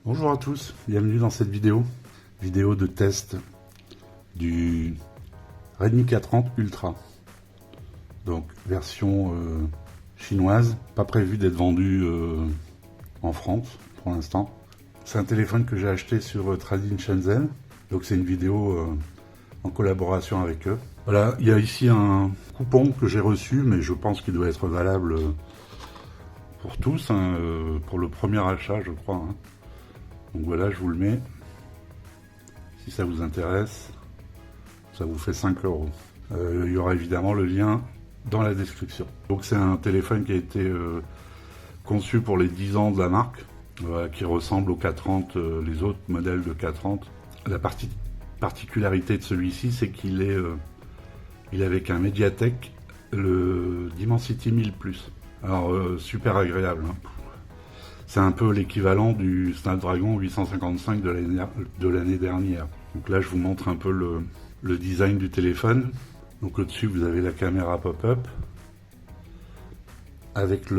Bonjour à tous, bienvenue dans cette vidéo de test du Redmi K30 Ultra. Donc version chinoise, pas prévu d'être vendu en France pour l'instant. C'est un téléphone que j'ai acheté sur Trading Shenzhen, donc c'est une vidéo en collaboration avec eux. Voilà, il y a ici un coupon que j'ai reçu, mais je pense qu'il doit être valable pour tous, hein, pour le premier achat je crois. Hein. Donc voilà, je vous le mets. Si ça vous intéresse, ça vous fait 5 €. Il y aura évidemment le lien dans la description. Donc c'est un téléphone qui a été conçu pour les 10 ans de la marque, qui ressemble au K30, les autres modèles de K30. La particularité de celui-ci, c'est qu'il est, il est avec un Mediatek, le Dimensity 1000 Plus. Alors super agréable. Hein. C'est un peu l'équivalent du Snapdragon 855 de l'année dernière. Donc là, je vous montre un peu le design du téléphone. Donc au-dessus, vous avez la caméra pop-up avec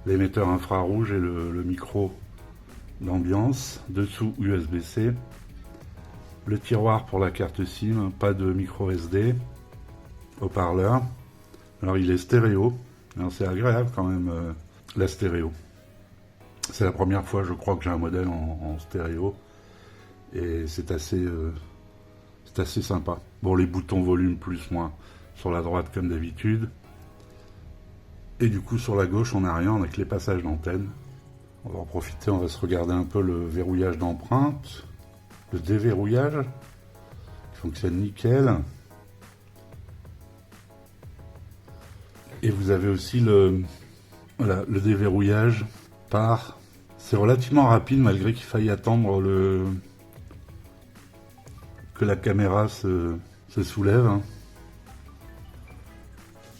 l'émetteur infrarouge et le micro d'ambiance. Dessous, USB-C. Le tiroir pour la carte SIM, pas de micro SD. Haut-parleur. Alors il est stéréo. Alors c'est agréable quand même la stéréo. C'est la première fois, je crois, que j'ai un modèle en stéréo. Et c'est assez sympa. Bon, les boutons volume plus, moins sur la droite comme d'habitude. Et du coup, sur la gauche, on n'a rien avec les passages d'antenne. On va en profiter, on va se regarder un peu le verrouillage d'empreinte. Le déverrouillage, qui fonctionne nickel. Et vous avez aussi le déverrouillage par... C'est relativement rapide malgré qu'il faille attendre que la caméra se soulève. Hein.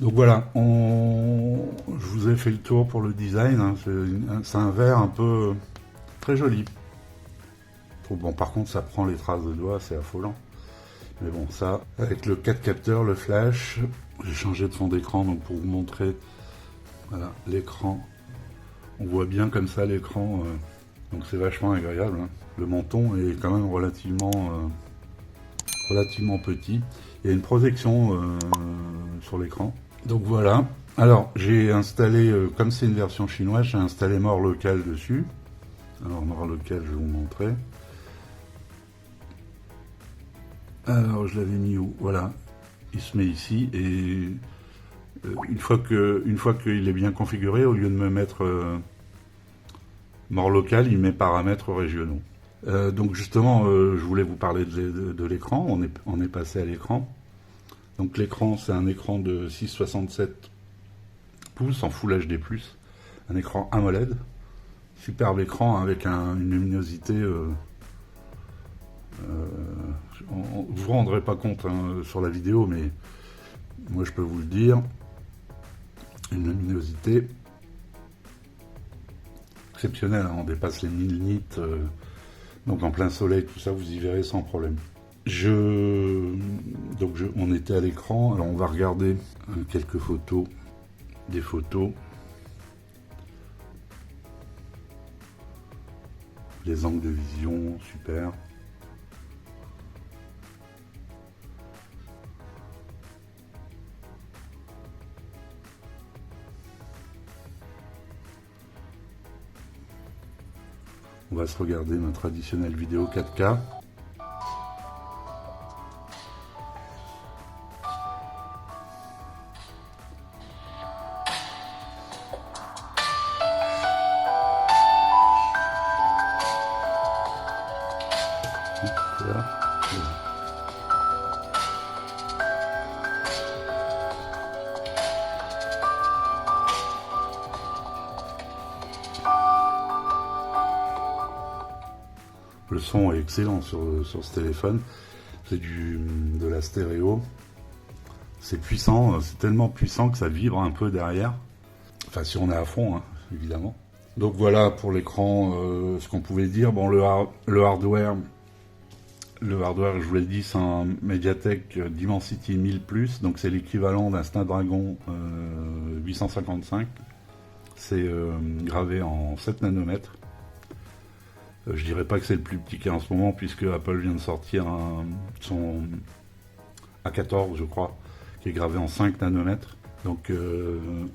Donc voilà, je vous ai fait le tour pour le design. Hein. C'est un verre un peu très joli. Bon, par contre, ça prend les traces de doigts, c'est affolant. Mais bon, ça, avec le 4 capteurs, le flash, j'ai changé de fond d'écran donc pour vous montrer voilà, l'écran. On voit bien comme ça l'écran, donc c'est vachement agréable. Hein. Le menton est quand même relativement petit. Il y a une projection sur l'écran. Donc voilà. Alors j'ai installé, comme c'est une version chinoise, j'ai installé More Local dessus. Alors More Local, je vais vous montrer. Alors je l'avais mis où? Voilà. Il se met ici et une fois qu'il est bien configuré, au lieu de me mettre More Local, il met paramètres régionaux. Donc justement, je voulais vous parler de l'écran. On est passé à l'écran. Donc l'écran, c'est un écran de 6,67 pouces en Full HD+, un écran AMOLED. Superbe écran avec une luminosité... vous vous rendrez pas compte hein, sur la vidéo, mais moi je peux vous le dire, une luminosité exceptionnelle, hein, on dépasse les 1000 nits, donc en plein soleil, tout ça, vous y verrez sans problème. On était à l'écran, alors on va regarder quelques photos, des photos, les angles de vision, super. On va se regarder ma traditionnelle vidéo 4K. Voilà. Le son est excellent sur ce téléphone. C'est de la stéréo. C'est puissant, c'est tellement puissant que ça vibre un peu derrière. Enfin, si on est à fond, hein, évidemment. Donc voilà pour l'écran, ce qu'on pouvait dire. Bon, le hardware, Le hardware, je vous l'ai dit, c'est un Mediatek Dimensity 1000+, donc c'est l'équivalent d'un Snapdragon 855. C'est gravé en 7 nanomètres. Je dirais pas que c'est le plus petit qu'il y a en ce moment, puisque Apple vient de sortir son A14, je crois, qui est gravé en 5 nanomètres. Donc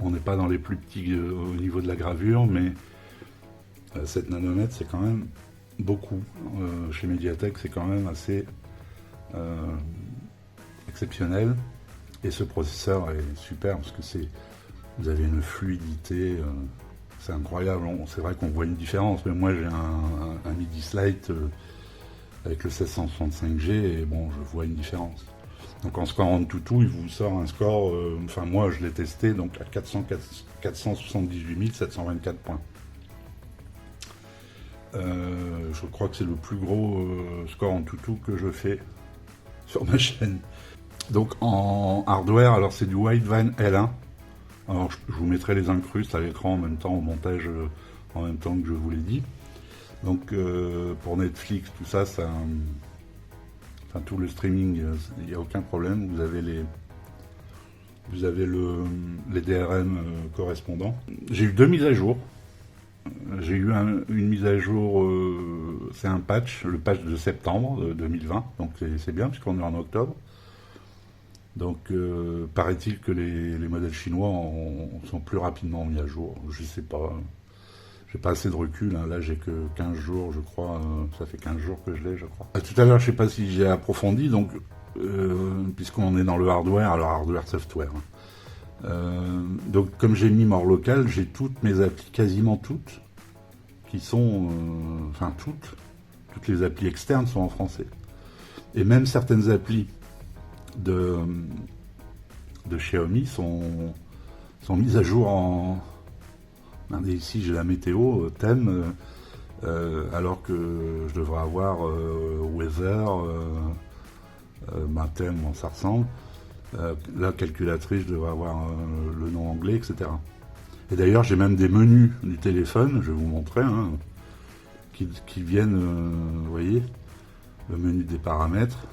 on n'est pas dans les plus petits au niveau de la gravure, mais 7 nanomètres, c'est quand même beaucoup. Chez Mediatek, c'est quand même assez exceptionnel. Et ce processeur est super parce que vous avez une fluidité, c'est incroyable. C'est vrai qu'on voit une différence, mais moi j'ai un MIDI Slate avec le 1665G et bon, je vois une différence. Donc en score en tout, il vous sort un score, enfin moi je l'ai testé, donc à 478 724 points. Je crois que c'est le plus gros score en tout que je fais sur ma chaîne. Donc en hardware, alors c'est du Widevine L1. Alors je vous mettrai les incrustes à l'écran en même temps au montage, en même temps que je vous l'ai dit. Donc pour Netflix, tout ça, enfin tout le streaming, il n'y a aucun problème. Vous avez les DRM correspondants. J'ai eu 2 mises à jour. J'ai eu une mise à jour, c'est un patch, le patch de septembre 2020, donc c'est bien puisqu'on est en octobre. Donc paraît-il que les modèles chinois sont plus rapidement mis à jour. Je sais pas, j'ai pas assez de recul, hein. Là j'ai que 15 jours je crois, ça fait 15 jours que je l'ai je crois. Tout à l'heure je sais pas si j'ai approfondi, donc puisqu'on est dans le hardware, alors hardware software. Donc comme j'ai mis mort local, j'ai toutes mes applis, quasiment toutes, qui sont, enfin toutes les applis externes sont en français. Et même certaines applis de Xiaomi sont mises à jour en... Regardez ici j'ai la météo, thème, alors que je devrais avoir weather, thème, bon, ça ressemble. La calculatrice, je devrais avoir le nom anglais, etc. Et d'ailleurs, j'ai même des menus du téléphone, je vais vous montrer, hein, qui viennent, vous voyez, le menu des paramètres,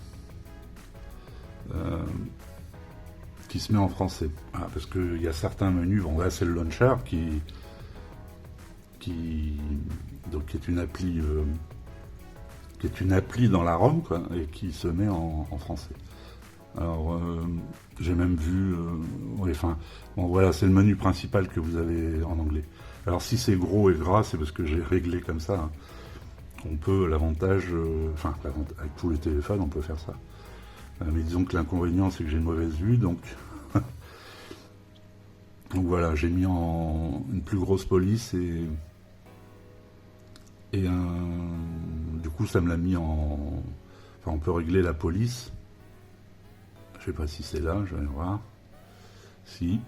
qui se met en français. Voilà, parce qu'il y a certains menus, bon là c'est le launcher donc, qui est une appli dans la ROM, quoi, et qui se met en français. Alors, j'ai même vu... ouais, enfin, bon, voilà, c'est le menu principal que vous avez en anglais. Alors, si c'est gros et gras, c'est parce que j'ai réglé comme ça. Hein. On peut, l'avantage... Enfin, avec tous les téléphones, on peut faire ça. Mais disons que l'inconvénient, c'est que j'ai une mauvaise vue, donc... donc voilà, j'ai mis en une plus grosse police et du coup, ça me l'a mis en... Enfin, on peut régler la police. Je sais pas si c'est là, je vais voir. Si,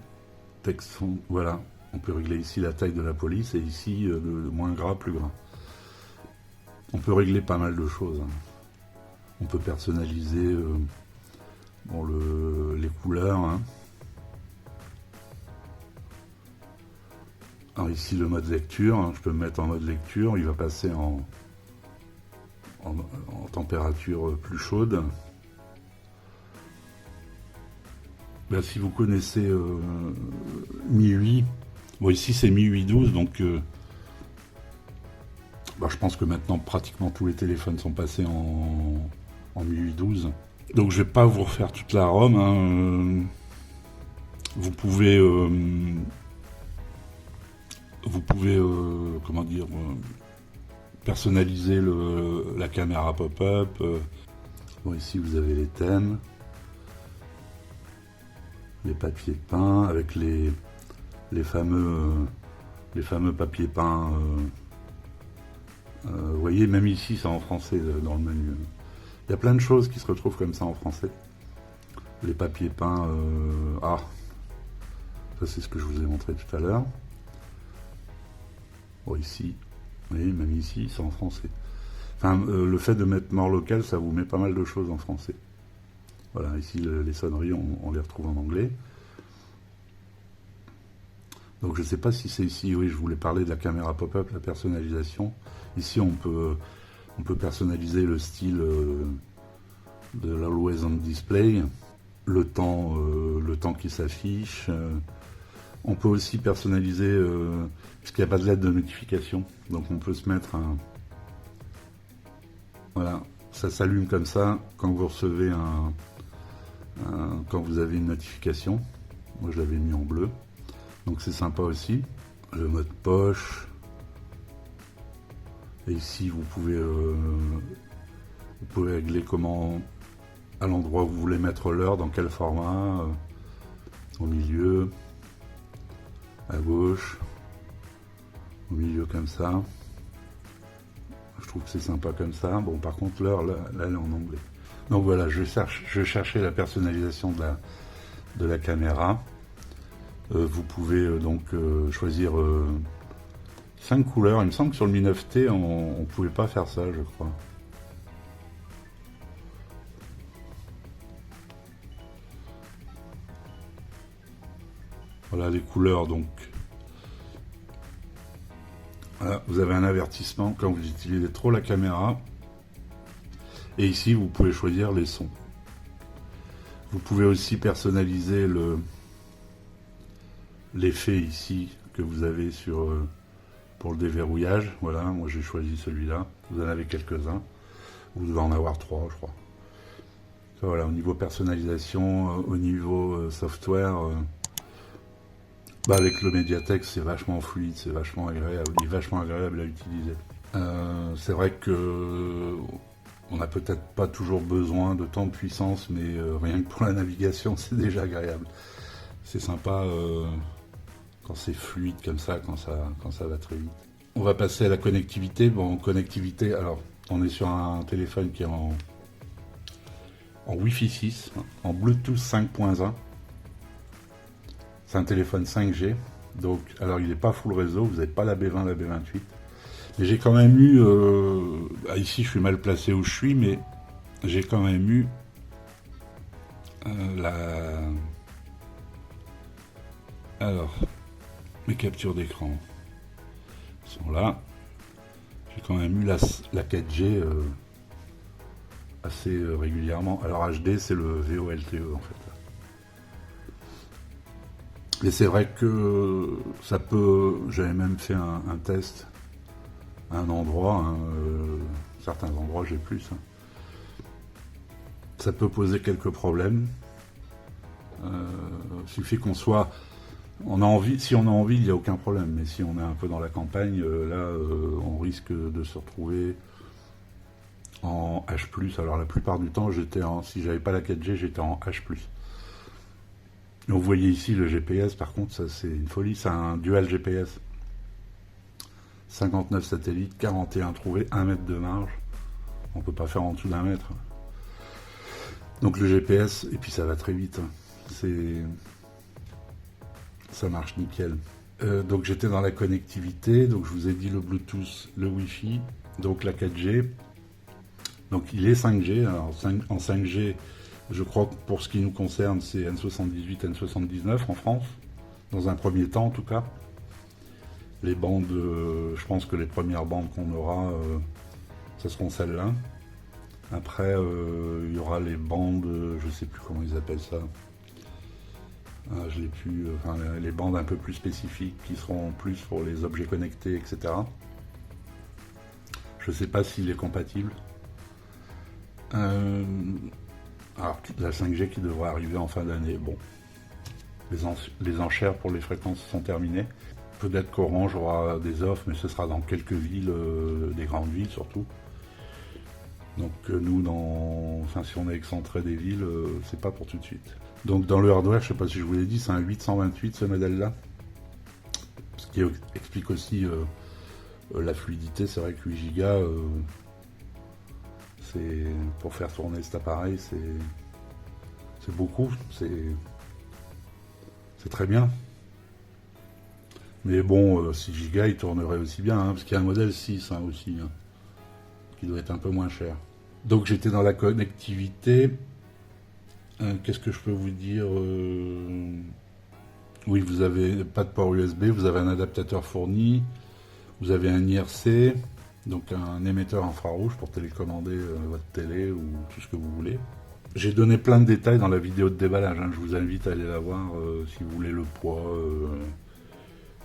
texte fond, voilà. On peut régler ici la taille de la police et ici le moins gras, plus gras. On peut régler pas mal de choses. Hein. On peut personnaliser bon, les couleurs. Hein. Alors ici le mode lecture, hein, je peux me mettre en mode lecture, il va passer en température plus chaude. Ben, si vous connaissez MIUI, bon ici c'est MIUI 12, donc ben, je pense que maintenant pratiquement tous les téléphones sont passés en MIUI 12. Donc je vais pas vous refaire toute la ROM, hein. Vous pouvez comment dire, personnaliser la caméra pop-up. Bon ici vous avez les thèmes. Les papiers peints avec les fameux papiers peints. Vous voyez, même ici, c'est en français dans le menu. Il y a plein de choses qui se retrouvent comme ça en français. Les papiers peints. Ça c'est ce que je vous ai montré tout à l'heure. Bon, ici, vous voyez, même ici, c'est en français. Enfin, le fait de mettre mort local, ça vous met pas mal de choses en français. Voilà, ici les sonneries, on les retrouve en anglais. Donc je ne sais pas si c'est ici, oui, je voulais parler de la caméra pop-up, la personnalisation. Ici on peut personnaliser le style de l'Always on Display, le temps qui s'affiche. On peut aussi personnaliser, puisqu'il n'y a pas de lettre de notification, donc on peut se mettre un... Voilà, ça s'allume comme ça quand vous recevez quand vous avez une notification. Moi je l'avais mis en bleu, donc c'est sympa aussi. Le mode poche. Et ici vous pouvez régler comment, à l'endroit où vous voulez mettre l'heure, dans quel format, au milieu, à gauche, au milieu comme ça. Je trouve que c'est sympa comme ça. Bon, par contre, l'heure, là, elle est en anglais. Donc voilà, je cherchais la personnalisation de la caméra. Vous pouvez donc choisir 5 couleurs. Il me semble que sur le Mi 9T, on ne pouvait pas faire ça, je crois. Voilà les couleurs, donc. Voilà, vous avez un avertissement quand vous utilisez trop la caméra. Et ici, vous pouvez choisir les sons. Vous pouvez aussi personnaliser l'effet ici que vous avez pour le déverrouillage. Voilà, moi j'ai choisi celui-là. Vous en avez quelques-uns. Vous devez en avoir 3, je crois. Voilà, au niveau personnalisation, au niveau software, avec le Mediatek, c'est vachement fluide, c'est vachement agréable, il est vachement agréable à utiliser. C'est vrai que on n'a peut-être pas toujours besoin de tant de puissance, mais rien que pour la navigation, c'est déjà agréable. C'est sympa quand c'est fluide comme ça, quand ça va très vite. On va passer à la connectivité. Bon, connectivité, alors, on est sur un téléphone qui est en Wi-Fi 6, en Bluetooth 5.1. C'est un téléphone 5G. Donc, alors, il n'est pas full réseau, vous n'avez pas la B20, la B28. Mais j'ai quand même eu... ici, je suis mal placé où je suis, mais j'ai quand même eu Alors, mes captures d'écran sont là. J'ai quand même eu la 4G assez régulièrement. Alors HD, c'est le VoLTE en fait. Et c'est vrai que ça peut... J'avais même fait un test à un endroit, certains endroits j'ai plus. Ça peut poser quelques problèmes. Il suffit qu'on soit... si on a envie, il n'y a aucun problème. Mais si on est un peu dans la campagne, là, on risque de se retrouver en H+. Alors la plupart du temps, si j'avais pas la 4G, j'étais en H+. Donc, vous voyez ici le GPS, par contre, ça c'est une folie. C'est un dual GPS. 59 satellites, 41 trouvés, 1 mètre de marge. On peut pas faire en dessous d'1 mètre. Donc le GPS, et puis ça va très vite. Ça marche nickel. Donc j'étais dans la connectivité, donc je vous ai dit le Bluetooth, le Wi-Fi, donc la 4G. Donc il est 5G, alors en 5G, je crois que pour ce qui nous concerne, c'est N78, N79 en France, dans un premier temps en tout cas. Les bandes, je pense que les premières bandes qu'on aura, ce seront celles-là. Après, il y aura les bandes, je sais plus comment ils appellent ça. Je l'ai plus, les bandes un peu plus spécifiques qui seront plus pour les objets connectés, etc. Je ne sais pas s'il est compatible. Alors, la 5G qui devrait arriver en fin d'année. Bon, les enchères pour les fréquences sont terminées. Peut-être qu'Orange aura des offres, mais ce sera dans quelques villes, des grandes villes surtout. Donc nous, si on est excentré des villes, c'est pas pour tout de suite. Donc dans le hardware, je sais pas si je vous l'ai dit, c'est un 828 ce modèle-là. Ce qui explique aussi la fluidité. C'est vrai que 8 Go, c'est pour faire tourner cet appareil, c'est beaucoup, c'est très bien. Mais bon, 6 Go, il tournerait aussi bien, parce qu'il y a un modèle 6 aussi, qui doit être un peu moins cher. Donc j'étais dans la connectivité. Qu'est-ce que je peux vous dire Oui, vous avez pas de port USB, vous avez un adaptateur fourni, vous avez un IRC, donc un émetteur infrarouge pour télécommander votre télé ou tout ce que vous voulez. J'ai donné plein de détails dans la vidéo de déballage, hein. Je vous invite à aller la voir si vous voulez le poids.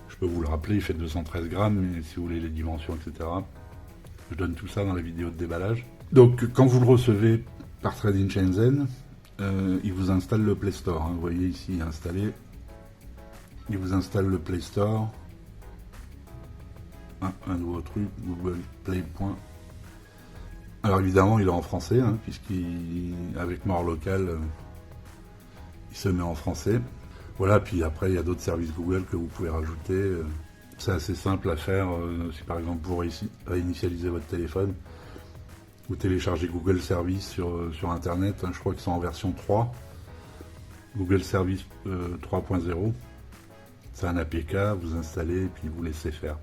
Je peux vous le rappeler, il fait 213 grammes, mais si vous voulez les dimensions, etc. Je donne tout ça dans la vidéo de déballage. Donc quand vous le recevez par Trade-in Shenzhen, il vous installe le Play Store. Hein. Vous voyez ici installé. Il vous installe le Play Store. Un nouveau truc, Google Play. Alors évidemment il est en français, hein, puisqu'avec Mort Local, il se met en français. Voilà, puis après il y a d'autres services Google que vous pouvez rajouter. C'est assez simple à faire. Si par exemple vous réinitialisez votre téléphone, vous téléchargez Google Service sur Internet, hein, je crois qu'ils sont en version 3. Google Service 3.0. C'est un APK, vous installez et puis vous laissez faire.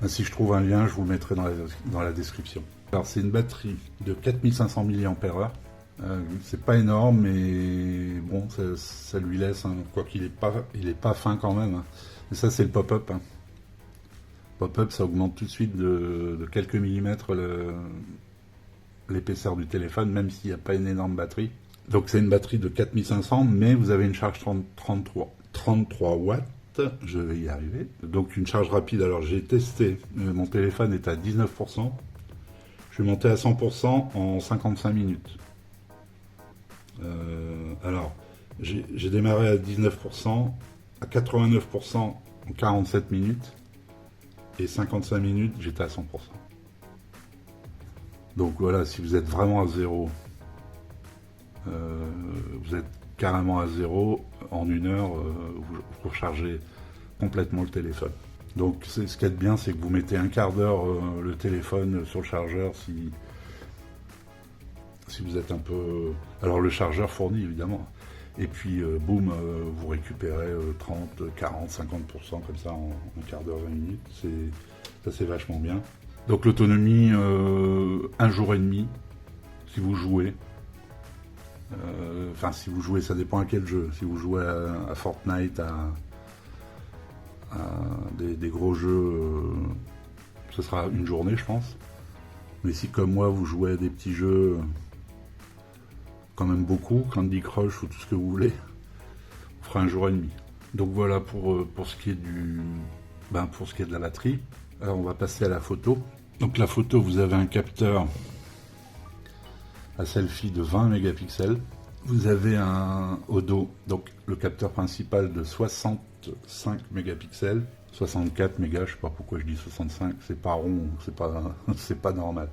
Si je trouve un lien, je vous le mettrai dans la description. Alors c'est une batterie de 4500 mAh. C'est pas énorme, mais bon, ça lui laisse, hein, quoi qu'il est pas fin quand même. Hein. Et ça c'est le pop-up. Hein. Pop-up, ça augmente tout de suite de quelques millimètres l'épaisseur du téléphone, même s'il n'y a pas une énorme batterie. Donc c'est une batterie de 4500, mais vous avez une charge 33 watts. Je vais y arriver. Donc une charge rapide. Alors j'ai testé, mon téléphone est à 19%. Je suis monté à 100% en 55 minutes. Alors j'ai démarré à 19%, à 89% en 47 minutes, et 55 minutes j'étais à 100%. Donc voilà, si vous êtes vraiment à zéro, vous êtes carrément à zéro, en une heure, vous rechargez complètement le téléphone. Donc ce qu'il y a de bien, c'est que vous mettez un quart d'heure le téléphone sur le chargeur si vous êtes un peu... Alors le chargeur fournit évidemment. Et puis boum, vous récupérez 30, 40, 50% comme ça en un quart d'heure, 20 minutes. Ça c'est vachement bien. Donc l'autonomie, 1 jour et demi, si vous jouez. Enfin, si vous jouez, ça dépend à quel jeu. Si vous jouez à Fortnite, à des gros jeux, ce sera une journée, je pense. Mais si, comme moi, vous jouez à des petits jeux, quand même beaucoup, Candy Crush ou tout ce que vous voulez, on fera 1 jour et demi. Donc voilà pour ce qui est pour ce qui est de la batterie. Alors on va passer à la photo. Donc la photo, vous avez un capteur à selfie de 20 mégapixels. Vous avez au dos, donc le capteur principal de 65 mégapixels, 64 mégas, je sais pas pourquoi je dis 65, c'est pas rond, c'est pas normal.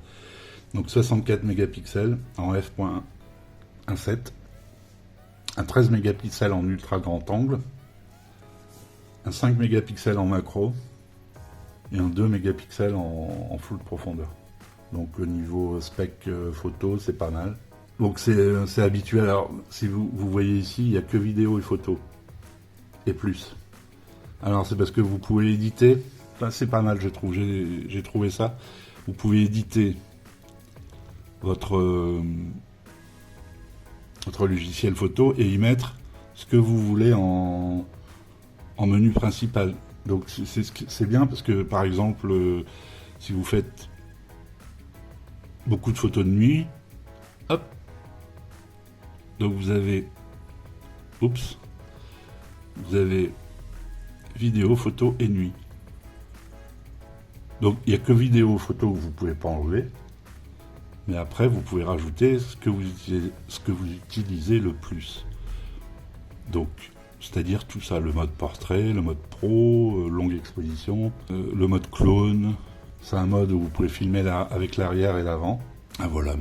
Donc 64 mégapixels en f.1.7, un 13 mégapixels en ultra grand angle, un 5 mégapixels en macro et un 2 mégapixels en full profondeur. Donc au niveau spec photo, c'est pas mal. Donc c'est habituel. Alors si vous voyez ici, il n'y a que vidéo et photo. Et plus. Alors c'est parce que vous pouvez éditer. Enfin, c'est pas mal, je trouve. J'ai trouvé ça. Vous pouvez éditer votre logiciel photo et y mettre ce que vous voulez en menu principal. Donc c'est bien parce que par exemple, si vous faites beaucoup de photos de nuit, hop, donc vous avez vidéo, photo et nuit. Donc il n'y a que vidéo, photo que vous ne pouvez pas enlever, mais après vous pouvez rajouter ce que vous utilisez le plus. Donc c'est-à-dire tout ça, le mode portrait, le mode pro, longue exposition, le mode clone. C'est un mode où vous pouvez filmer avec l'arrière et l'avant. Ah voilà,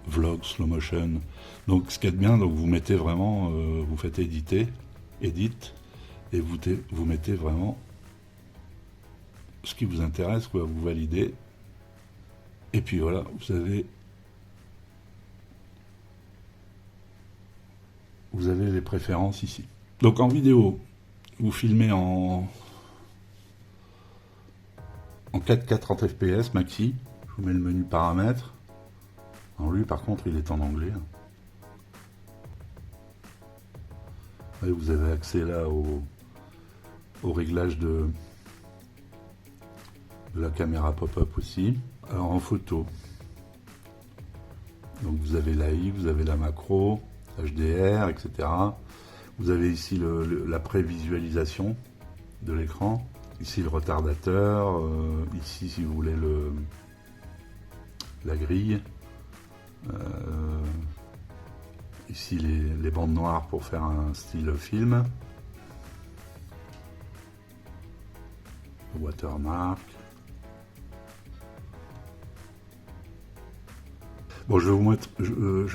vlog, slow motion. Donc ce qui est bien, donc vous mettez vraiment, vous faites edit, et vous mettez vraiment ce qui vous intéresse, quoi, vous validez. Et puis voilà, vous avez les préférences ici. Donc en vidéo, vous filmez en 4K 30 fps maxi. Je vous mets le menu paramètres. Alors lui par contre il est en anglais. Et vous avez accès là au réglage de la caméra pop-up aussi. Alors en photo, Donc vous avez l'AI, vous avez la macro, HDR, etc. Vous avez ici la prévisualisation de l'écran. Ici le retardateur, ici si vous voulez la grille. Ici les bandes noires pour faire un style film. Watermark. Bon, je vais vous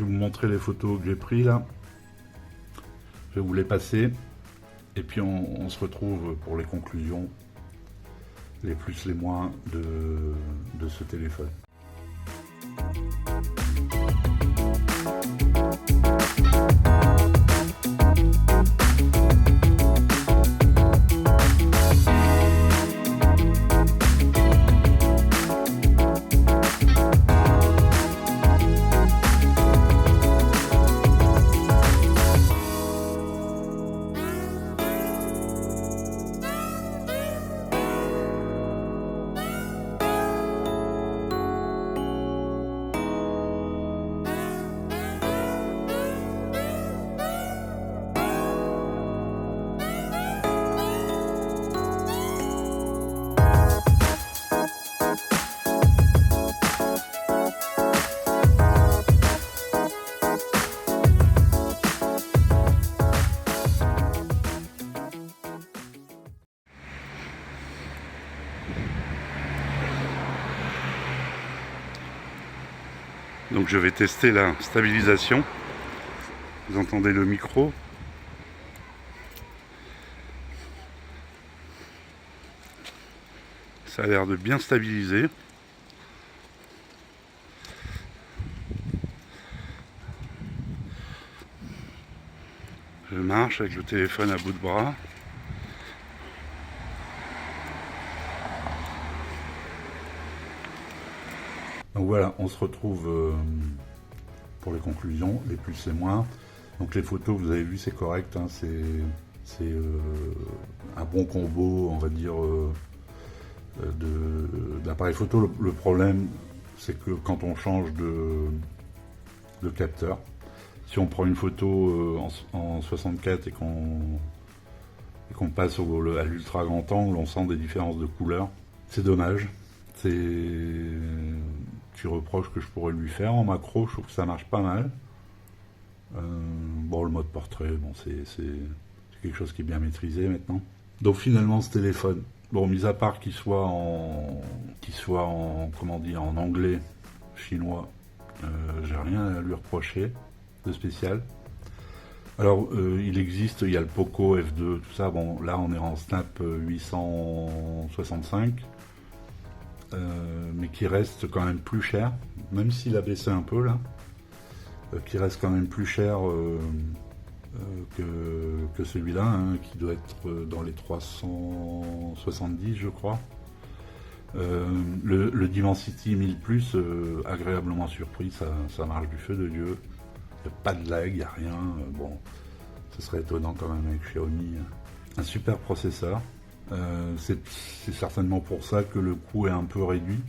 montrer les photos que j'ai prises là. Je vais vous les passer. Et puis on se retrouve pour les conclusions, les plus, les moins de ce téléphone. Donc je vais tester la stabilisation. Vous entendez le micro. Ça a l'air de bien stabiliser. Je marche avec le téléphone à bout de bras. Donc voilà, on se retrouve pour les conclusions, les plus et moins. Donc les photos, vous avez vu, c'est correct, hein, c'est un bon combo, on va dire, d'appareil photo. Le problème, c'est que quand on change de capteur, si on prend une photo en 64 et qu'on passe à l'ultra grand angle, on sent des différences de couleur. C'est dommage. C'est petit reproche que je pourrais lui faire. En macro, je trouve que ça marche pas mal. Bon, le mode portrait, bon, c'est quelque chose qui est bien maîtrisé maintenant. Donc finalement, ce téléphone, bon, mis à part qu'il soit en comment dire, en anglais, chinois, j'ai rien à lui reprocher de spécial. Alors, il y a le Poco F2, tout ça. Bon, là, on est en Snap 865. Mais qui reste quand même plus cher, même s'il a baissé un peu là, qui reste quand même plus cher que celui-là, hein, qui doit être dans les 370 je crois. Le Dimensity 1000 Plus, agréablement surpris, ça marche du feu de Dieu, il n'y a pas de lag, il n'y a rien, bon, ce serait étonnant quand même avec Xiaomi. Un super processeur. C'est certainement pour ça que le coût est un peu réduit,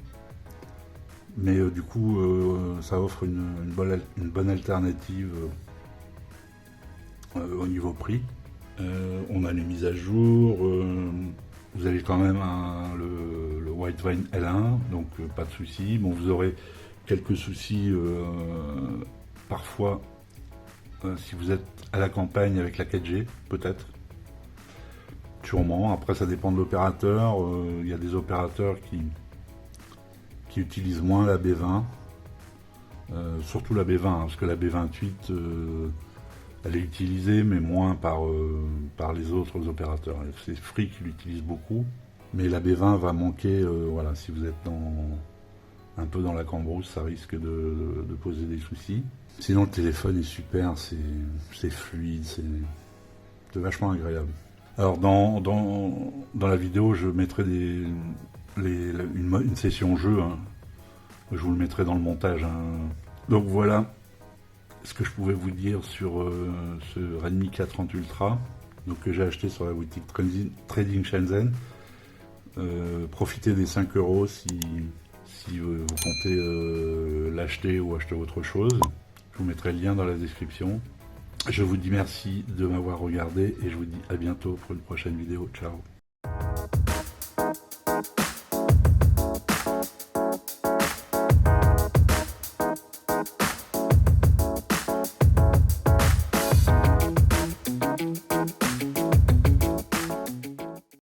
mais du coup ça offre une bonne alternative au niveau prix. On a les mises à jour, vous avez quand même le Widevine L1, donc pas de souci. Bon, vous aurez quelques soucis parfois si vous êtes à la campagne avec la 4G, peut-être. Sûrement, après ça dépend de l'opérateur, il y a des opérateurs qui utilisent moins la B20, surtout la B20, hein, parce que la B28 elle est utilisée mais moins par les autres opérateurs. C'est Free qui l'utilise beaucoup, mais la B20 va manquer, voilà, si vous êtes un peu dans la cambrousse, ça risque de poser des soucis. Sinon le téléphone est super, c'est fluide, c'est vachement agréable. Alors dans la vidéo, je mettrai une session jeu, hein. Je vous le mettrai dans le montage, hein. Donc voilà ce que je pouvais vous dire sur ce Redmi K30 Ultra, donc que j'ai acheté sur la boutique Trading Shenzhen. Profitez des 5 € si vous comptez l'acheter ou acheter autre chose. Je vous mettrai le lien dans la description. Je vous dis merci de m'avoir regardé et je vous dis à bientôt pour une prochaine vidéo. Ciao.